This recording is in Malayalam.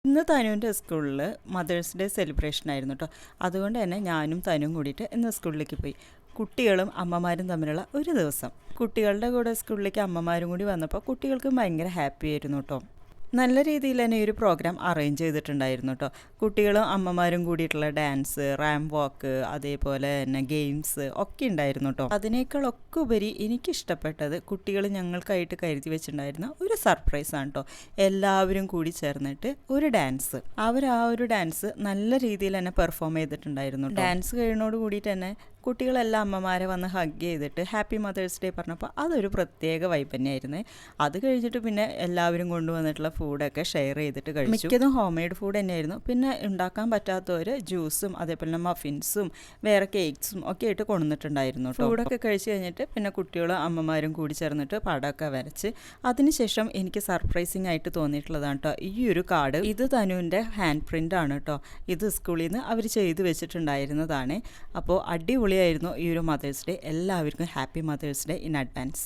ഇന്ന് തനുവിൻ്റെ സ്കൂളിൽ മദേഴ്സ് ഡേ സെലിബ്രേഷൻ ആയിരുന്നു കേട്ടോ. അതുകൊണ്ട് തന്നെ ഞാനും തനുവും കൂടിയിട്ട് ഇന്ന് സ്കൂളിലേക്ക് പോയി. കുട്ടികളും അമ്മമാരും തമ്മിലുള്ള ഒരു ദിവസം. കുട്ടികളുടെ കൂടെ സ്കൂളിലേക്ക് അമ്മമാരും കൂടി വന്നപ്പോൾ കുട്ടികൾക്ക് ഭയങ്കര ഹാപ്പി ആയിരുന്നു കേട്ടോ. നല്ല രീതിയിൽ തന്നെ ഈ ഒരു പ്രോഗ്രാം അറേഞ്ച് ചെയ്തിട്ടുണ്ടായിരുന്നു കേട്ടോ. കുട്ടികളും അമ്മമാരും കൂടിയിട്ടുള്ള ഡാൻസ്, റാം വാക്ക്, അതേപോലെ തന്നെ ഗെയിംസ് ഒക്കെ ഉണ്ടായിരുന്നു കേട്ടോ. അതിനേക്കാളൊക്കെ ഉപരി എനിക്കിഷ്ടപ്പെട്ടത് കുട്ടികൾ ഞങ്ങൾക്കായിട്ട് കരുതി വെച്ചിട്ടുണ്ടായിരുന്ന ഒരു സർപ്രൈസാണ് കേട്ടോ. എല്ലാവരും കൂടി ചേർന്നിട്ട് ഒരു ഡാൻസ്, അവർ ആ ഒരു ഡാൻസ് നല്ല രീതിയിൽ തന്നെ പെർഫോം ചെയ്തിട്ടുണ്ടായിരുന്നു. ഡാൻസ് കഴിയുന്നതോട് കൂടിയിട്ട് തന്നെ കുട്ടികളെല്ലാം അമ്മമാരെ വന്ന് ഹഗ് ചെയ്തിട്ട് ഹാപ്പി മദേഴ്സ് ഡേ പറഞ്ഞപ്പോൾ അതൊരു പ്രത്യേക വൈബ് തന്നെയായിരുന്നു. അത് കഴിഞ്ഞിട്ട് പിന്നെ എല്ലാവരും കൊണ്ടുവന്നിട്ടുള്ള ഫുഡൊക്കെ ഷെയർ ചെയ്തിട്ട് കഴിച്ചു. മിക്കതും ഹോം മെയ്ഡ് ഫുഡ് തന്നെയായിരുന്നു. പിന്നെ ഉണ്ടാക്കാൻ പറ്റാത്തവർ ജ്യൂസും അതേപോലെ തന്നെ മഫിൻസും വേറെ കേക്ക്സും ഒക്കെ ആയിട്ട് കൊണ്ടുവന്നിട്ടുണ്ടായിരുന്നു. ഫുഡൊക്കെ കഴിച്ച് കഴിഞ്ഞിട്ട് പിന്നെ കുട്ടികളും അമ്മമാരും കൂടി ചേർന്നിട്ട് പടമൊക്കെ വരച്ച് അതിനുശേഷം എനിക്ക് സർപ്രൈസിങ് ആയിട്ട് തോന്നിയിട്ടുള്ളതാണ് കേട്ടോ ഈ ഒരു കാർഡ്. ഇത് തനുവിൻ്റെ ഹാൻഡ് പ്രിൻ്റ് ആണ് കേട്ടോ. ഇത് സ്കൂളിൽ നിന്ന് അവർ ചെയ്തു വെച്ചിട്ടുണ്ടായിരുന്നതാണ്. അപ്പോൾ അടിപൊളിയായിരുന്നു ഈ ഒരു മദേഴ്സ് ഡേ. എല്ലാവർക്കും happy mother's day in advance.